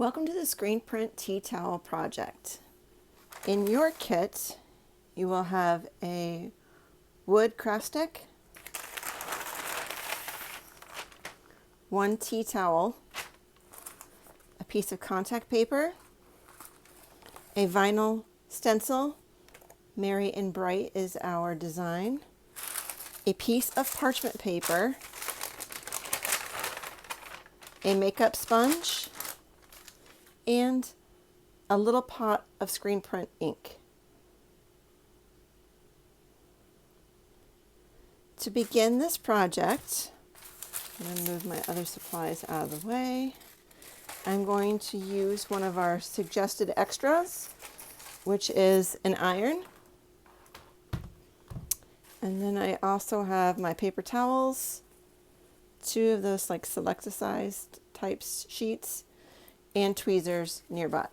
Welcome to the Screen Print Tea Towel project. In your kit, you will have a wood craft stick, one tea towel, a piece of contact paper, a vinyl stencil, Merry and Bright is our design, a piece of parchment paper, a makeup sponge, and a little pot of screen print ink. To begin this project, I'm going to move my other supplies out of the way. I'm going to use one of our suggested extras, which is an iron. And then I also have my paper towels, two of those like Selecta-sized types sheets, and tweezers nearby.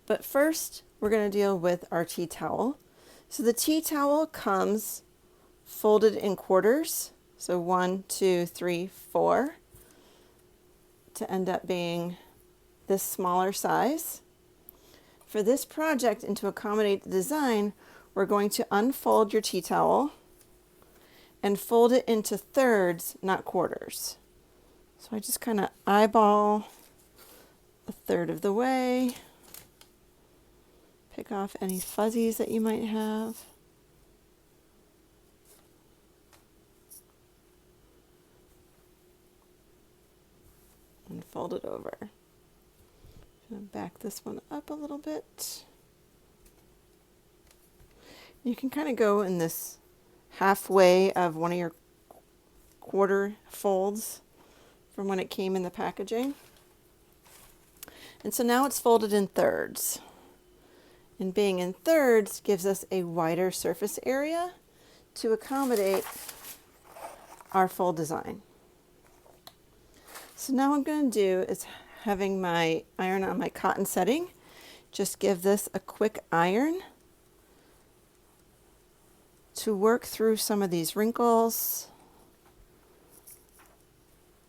But first, we're going to deal with our tea towel. So the tea towel comes folded in quarters. So 1, 2, 3, 4, to end up being this smaller size. For this project and to accommodate the design, we're going to unfold your tea towel and fold it into thirds, not quarters. So I just kind of eyeball a third of the way, pick off any fuzzies that you might have. And fold it over. I'm going to back this one up a little bit. You can kind of go in this halfway of one of your quarter folds from when it came in the packaging. And so now it's folded in thirds. And being in thirds gives us a wider surface area to accommodate our full design. So now what I'm going to do is, having my iron on my cotton setting, just give this a quick iron to work through some of these wrinkles.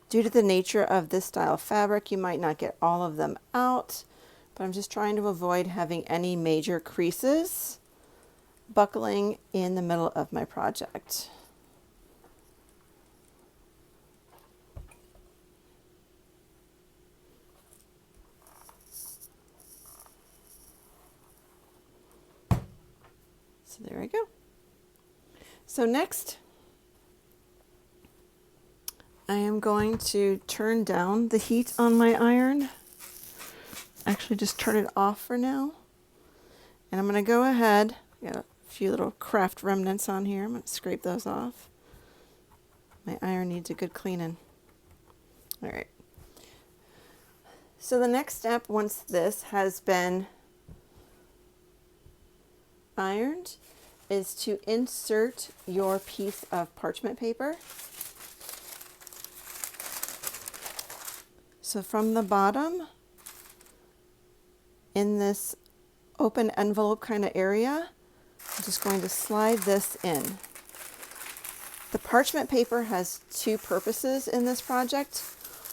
Due to the nature of this style of fabric, you might not get all of them out, but I'm just trying to avoid having any major creases buckling in the middle of my project. So there we go. So next, I am going to turn down the heat on my iron. Actually, just turn it off for now. And I'm going to go ahead. I got a few little craft remnants on here. I'm going to scrape those off. My iron needs a good cleaning. All right. So the next step, once this has been ironed, is to insert your piece of parchment paper. So from the bottom, in this open envelope kind of area, I'm just going to slide this in. The parchment paper has two purposes in this project.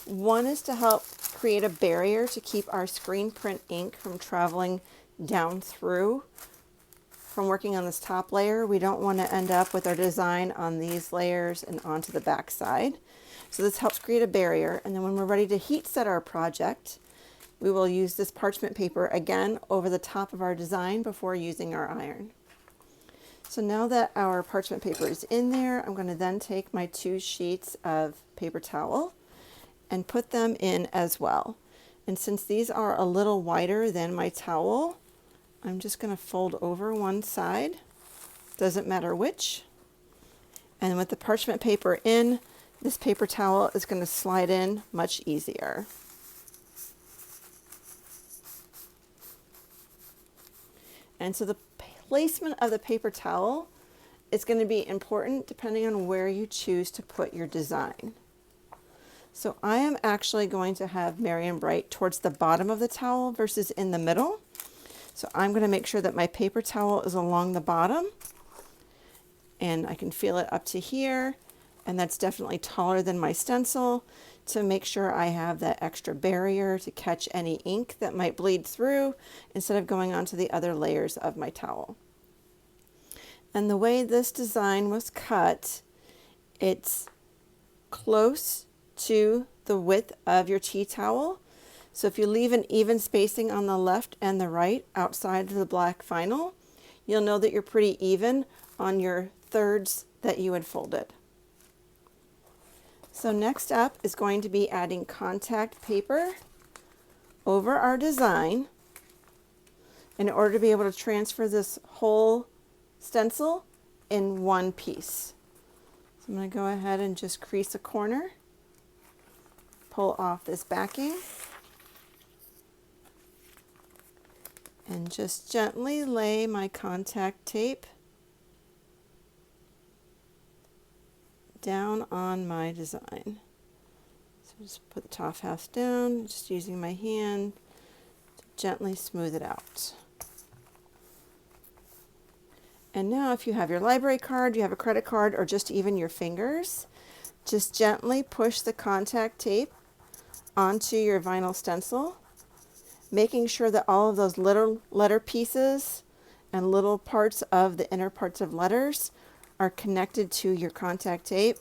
One is to help create a barrier to keep our screen print ink from traveling down through. From working on this top layer, we don't want to end up with our design on these layers and onto the back side. So this helps create a barrier, and then when we're ready to heat set our project, we will use this parchment paper again over the top of our design before using our iron. So now that our parchment paper is in there, I'm going to then take my two sheets of paper towel and put them in as well. And since these are a little wider than my towel, I'm just going to fold over one side, doesn't matter which. And with the parchment paper in, this paper towel is going to slide in much easier. And so the placement of the paper towel is going to be important depending on where you choose to put your design. So I am actually going to have Merry and Bright towards the bottom of the towel versus in the middle. So I'm going to make sure that my paper towel is along the bottom, and I can feel it up to here, and that's definitely taller than my stencil. to make sure I have that extra barrier to catch any ink that might bleed through instead of going onto the other layers of my towel. And the way this design was cut, it's close to the width of your tea towel. So if you leave an even spacing on the left and the right outside of the black vinyl, you'll know that you're pretty even on your thirds that you had folded. So next up is going to be adding contact paper over our design in order to be able to transfer this whole stencil in one piece. So I'm going to go ahead and just crease a corner, pull off this backing, and just gently lay my contact tape down on my design. So just put the top half down, just using my hand to gently smooth it out. And now if you have your library card, you have a credit card, or just even your fingers, just gently push the contact tape onto your vinyl stencil, making sure that all of those little letter pieces and little parts of the inner parts of letters are connected to your contact tape.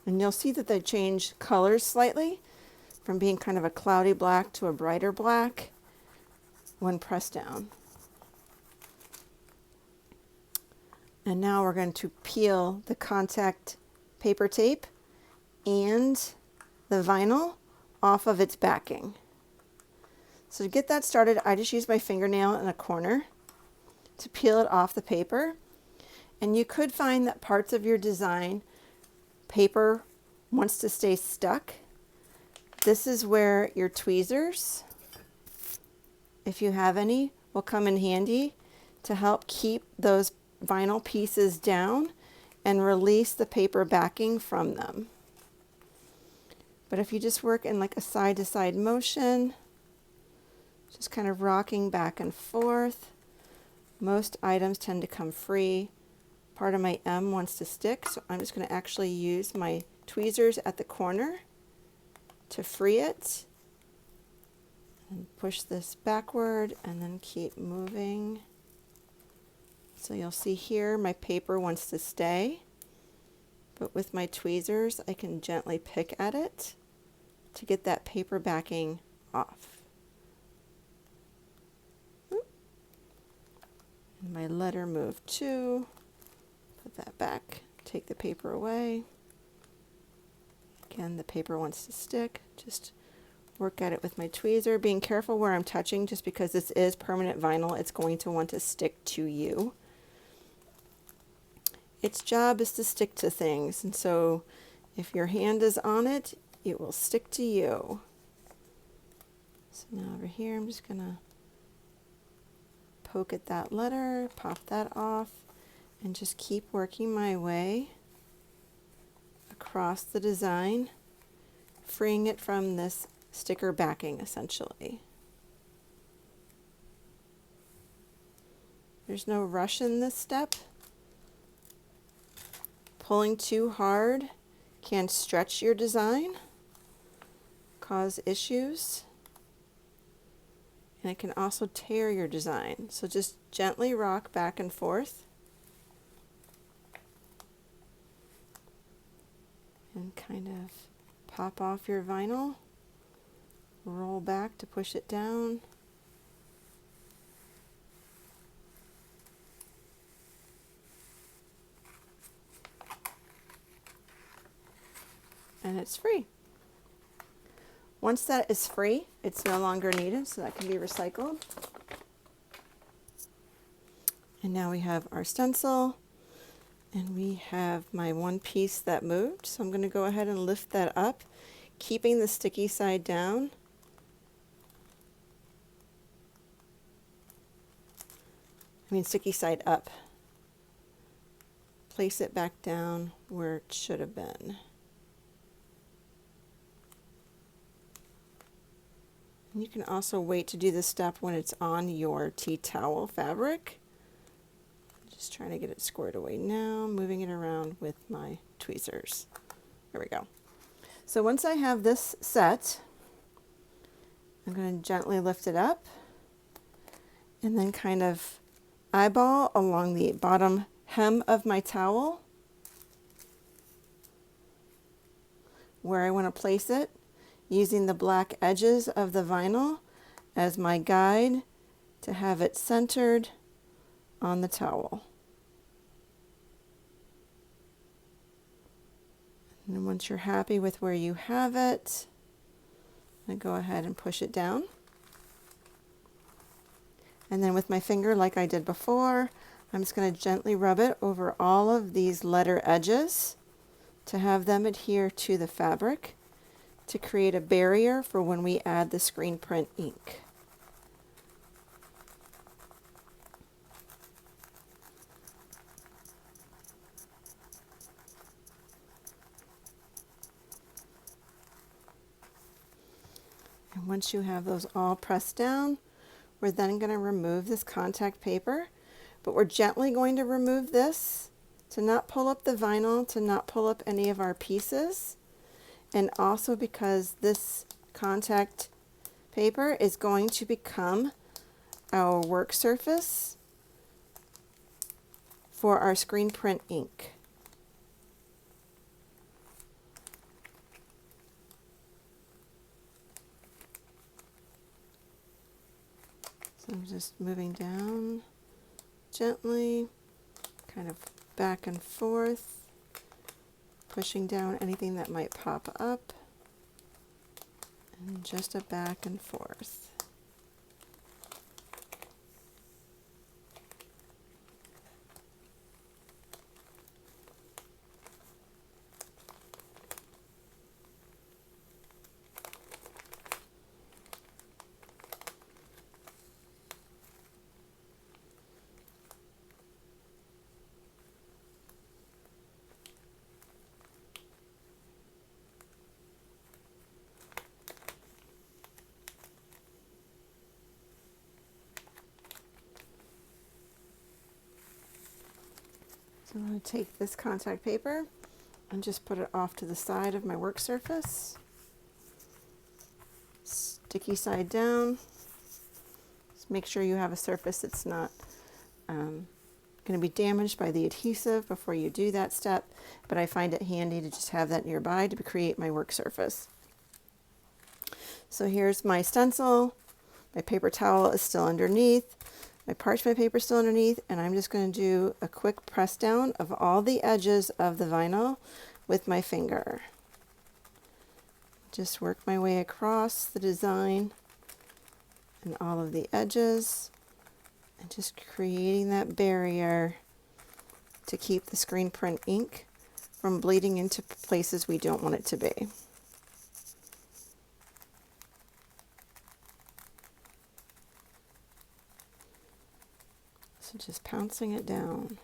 And you'll see that they change colors slightly from being kind of a cloudy black to a brighter black when pressed down. And now we're going to peel the contact paper tape and the vinyl off of its backing. So to get that started, I just use my fingernail in a corner to peel it off the paper. And you could find that parts of your design paper wants to stay stuck. This is where your tweezers, if you have any, will come in handy to help keep those vinyl pieces down and release the paper backing from them. But if you just work in like a side-to-side motion, just kind of rocking back and forth, most items tend to come free. Part of my M wants to stick, so I'm just going to actually use my tweezers at the corner to free it. And push this backward and then keep moving. So you'll see here my paper wants to stay, but with my tweezers I can gently pick at it to get that paper backing off. And my letter move too. Put that back, take the paper away. Again, the paper wants to stick. Just work at it with my tweezer, being careful where I'm touching, just because this is permanent vinyl, it's going to want to stick to you. Its job is to stick to things, and so if your hand is on it, it will stick to you. So now over here, I'm just gonna poke at that letter, pop that off, and just keep working my way across the design, freeing it from this sticker backing essentially. There's no rush in this step. Pulling too hard can stretch your design, cause issues, and it can also tear your design. So just gently rock back and forth and kind of pop off your vinyl, roll back to push it down, and it's free. Once that is free, it's no longer needed, so that can be recycled. And now we have our stencil, and we have my one piece that moved. So I'm going to go ahead and lift that up, keeping the sticky side down. Sticky side up. Place it back down where it should have been. And you can also wait to do this step when it's on your tea towel fabric. Just trying to get it squared away now, moving it around with my tweezers. There we go. So once I have this set, I'm going to gently lift it up and then kind of eyeball along the bottom hem of my towel where I want to place it, using the black edges of the vinyl as my guide to have it centered on the towel. And once you're happy with where you have it, I go ahead and push it down. And then with my finger, like I did before, I'm just going to gently rub it over all of these letter edges to have them adhere to the fabric to create a barrier for when we add the screen print ink. And once you have those all pressed down, we're then going to remove this contact paper, but we're gently going to remove this to not pull up the vinyl, to not pull up any of our pieces, and also because this contact paper is going to become our work surface for our screen print ink. So I'm just moving down gently, kind of back and forth, pushing down anything that might pop up, and just a back and forth. So I'm going to take this contact paper and just put it off to the side of my work surface. Sticky side down. Just make sure you have a surface that's not going to be damaged by the adhesive before you do that step, but I find it handy to just have that nearby to create my work surface. So here's my stencil. My paper towel is still underneath. My parchment paper is still underneath, and I'm just going to do a quick press down of all the edges of the vinyl with my finger. Just work my way across the design and all of the edges, and just creating that barrier to keep the screen print ink from bleeding into places we don't want it to be. So just pouncing it down.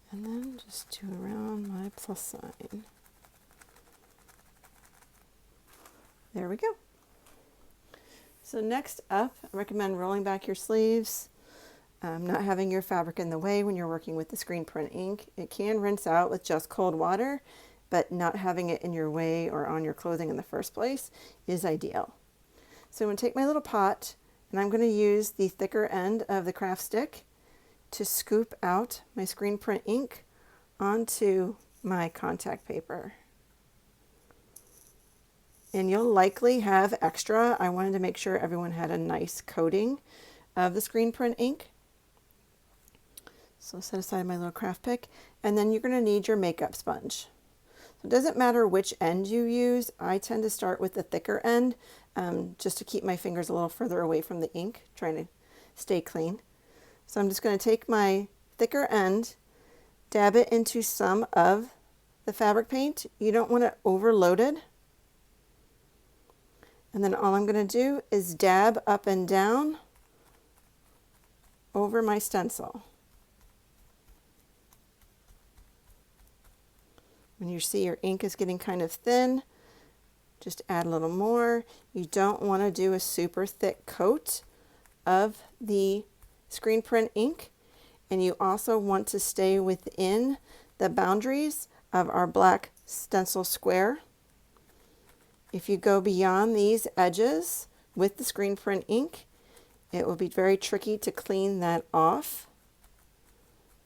And then just do around my plus sign. There we go. So next up, I recommend rolling back your sleeves, not having your fabric in the way when you're working with the screen print ink. It can rinse out with just cold water, but not having it in your way or on your clothing in the first place is ideal. So I'm going to take my little pot, and I'm going to use the thicker end of the craft stick to scoop out my screen print ink onto my contact paper. And you'll likely have extra. I wanted to make sure everyone had a nice coating of the screen print ink. So set aside my little craft pick, and then you're going to need your makeup sponge. So it doesn't matter which end you use. I tend to start with the thicker end just to keep my fingers a little further away from the ink, trying to stay clean. So I'm just going to take my thicker end, dab it into some of the fabric paint. You don't want it overloaded. And then all I'm going to do is dab up and down over my stencil. When you see your ink is getting kind of thin, just add a little more. You don't want to do a super thick coat of the screen print ink, and you also want to stay within the boundaries of our black stencil square. If you go beyond these edges with the screen print ink, it will be very tricky to clean that off.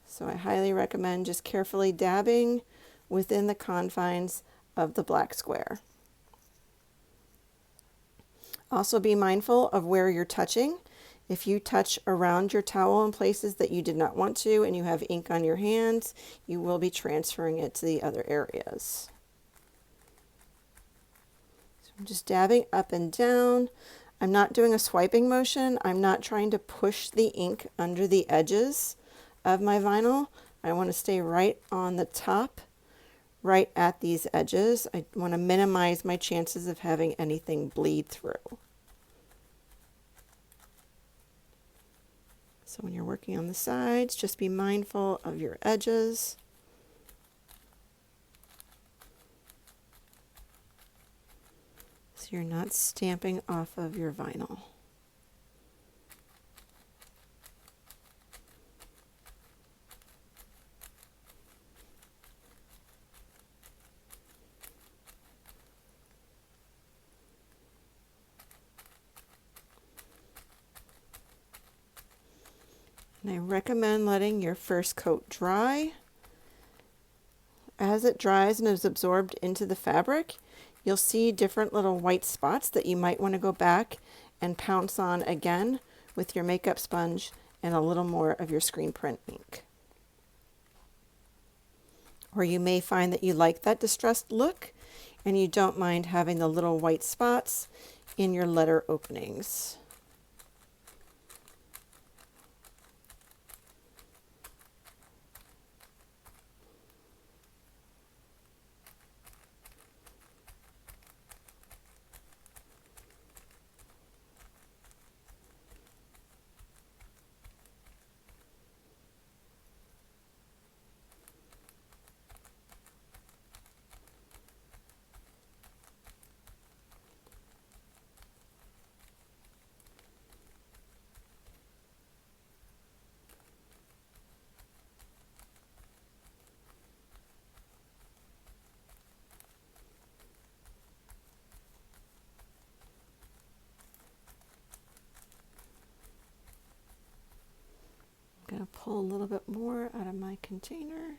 So I highly recommend just carefully dabbing within the confines of the black square. Also be mindful of where you're touching. If you touch around your towel in places that you did not want to and you have ink on your hands, you will be transferring it to the other areas. So I'm just dabbing up and down. I'm not doing a swiping motion. I'm not trying to push the ink under the edges of my vinyl. I want to stay right on the top, right at these edges. I want to minimize my chances of having anything bleed through. So when you're working on the sides, just be mindful of your edges. So you're not stamping off of your vinyl. And I recommend letting your first coat dry. As it dries and is absorbed into the fabric, you'll see different little white spots that you might want to go back and pounce on again with your makeup sponge and a little more of your screen print ink. Or you may find that you like that distressed look and you don't mind having the little white spots in your letter openings. I'm going to pull a little bit more out of my container.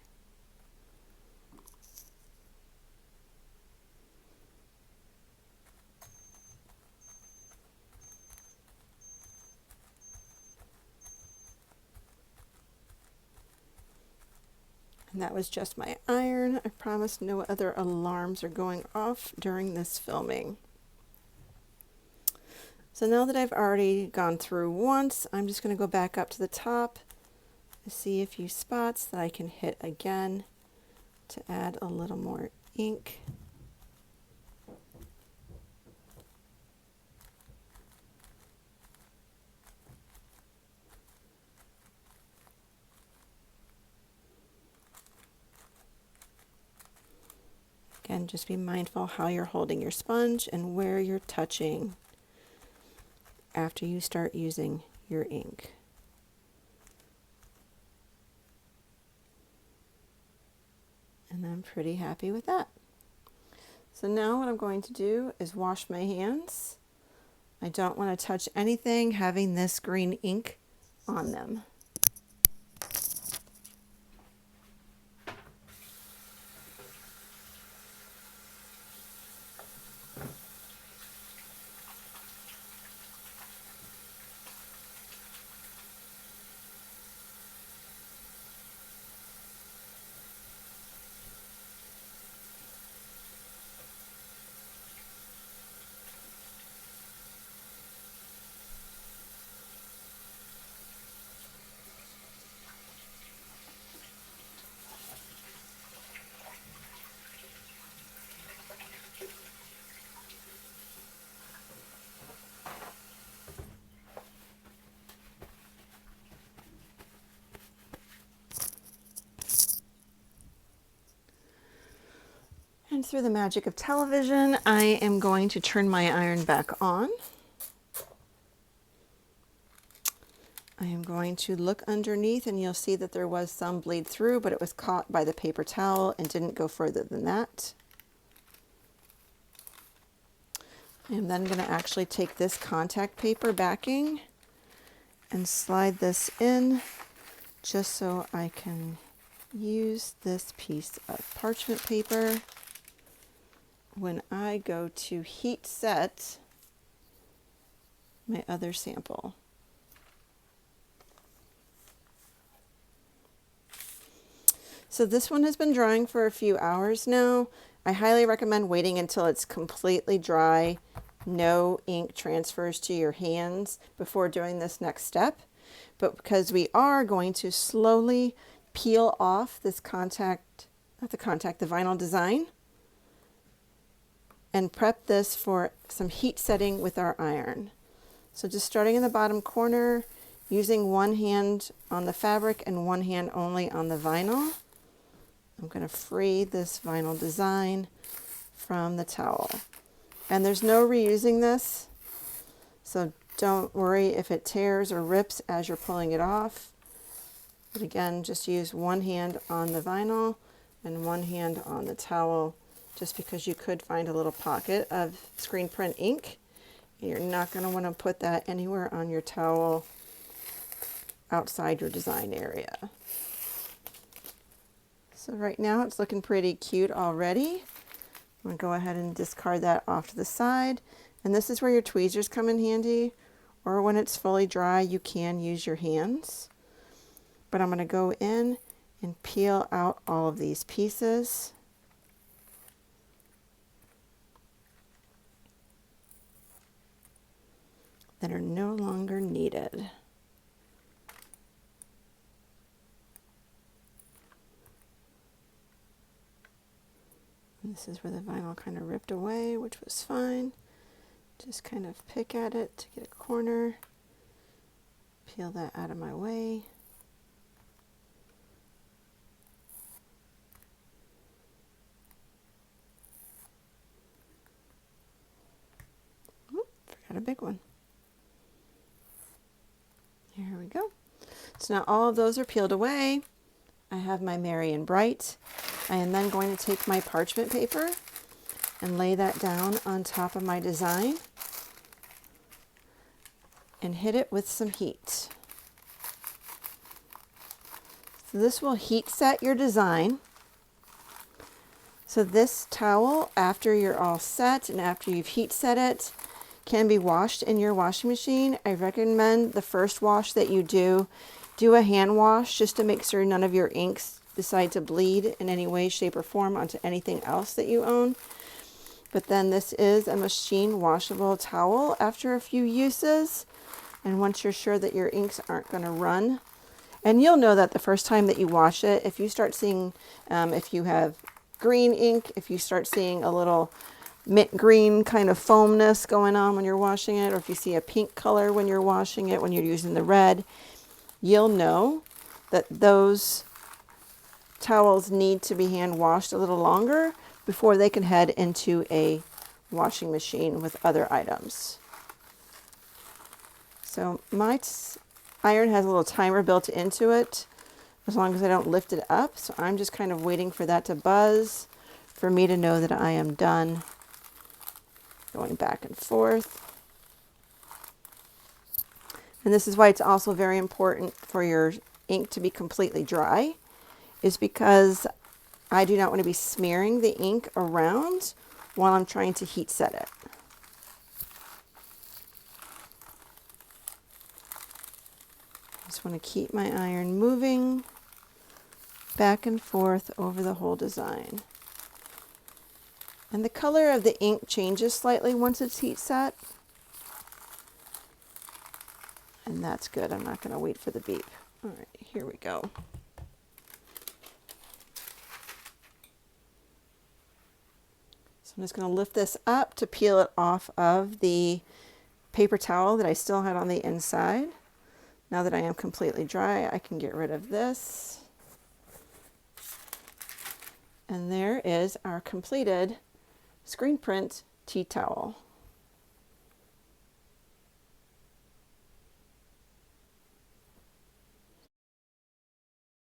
And that was just my iron. I promise no other alarms are going off during this filming. So now that I've already gone through once, I'm just going to go back up to the top to see a few spots that I can hit again to add a little more ink. Again, just be mindful how you're holding your sponge and where you're touching after you start using your ink. And I'm pretty happy with that. So now what I'm going to do is wash my hands. I don't want to touch anything having this green ink on them. And through the magic of television, I am going to turn my iron back on. I am going to look underneath and you'll see that there was some bleed through, but it was caught by the paper towel and didn't go further than that. I'm then going to actually take this contact paper backing and slide this in just so I can use this piece of parchment paper when I go to heat set my other sample. So this one has been drying for a few hours now. I highly recommend waiting until it's completely dry, no ink transfers to your hands before doing this next step. But because we are going to slowly peel off this the vinyl design and prep this for some heat setting with our iron. So just starting in the bottom corner, using one hand on the fabric and one hand only on the vinyl. I'm going to free this vinyl design from the towel. And there's no reusing this, so don't worry if it tears or rips as you're pulling it off. But again, just use one hand on the vinyl and one hand on the towel, just because you could find a little pocket of screen print ink. You're not going to want to put that anywhere on your towel outside your design area. So right now it's looking pretty cute already. I'm going to go ahead and discard that off to the side. And this is where your tweezers come in handy, or when it's fully dry you can use your hands. But I'm going to go in and peel out all of these pieces. That are no longer needed. And this is where the vinyl kind of ripped away, which was fine. Just kind of pick at it to get a corner. Peel that out of my way. Oop, forgot a big one. Here we go. So now all of those are peeled away. I have my Merry and Bright. I am then going to take my parchment paper and lay that down on top of my design and hit it with some heat. So this will heat set your design. So this towel, after you're all set and after you've heat set it, can be washed in your washing machine. I recommend the first wash that you do a hand wash just to make sure none of your inks decide to bleed in any way, shape, or form onto anything else that you own. But then this is a machine washable towel after a few uses. And once you're sure that your inks aren't going to run, and you'll know that the first time that you wash it, if you start seeing, if you have green ink, if you start seeing a little mint green kind of foamness going on when you're washing it, or if you see a pink color when you're washing it, when you're using the red, you'll know that those towels need to be hand washed a little longer before they can head into a washing machine with other items. So my iron has a little timer built into it as long as I don't lift it up. So I'm just kind of waiting for that to buzz for me to know that I am done going back and forth. And this is why it's also very important for your ink to be completely dry, is because I do not want to be smearing the ink around while I'm trying to heat set it. I just want to keep my iron moving back and forth over the whole design. And the color of the ink changes slightly once it's heat set. And that's good. I'm not going to wait for the beep. All right, here we go. So I'm just going to lift this up to peel it off of the paper towel that I still had on the inside. Now that I am completely dry, I can get rid of this. And there is our completed screen print tea towel.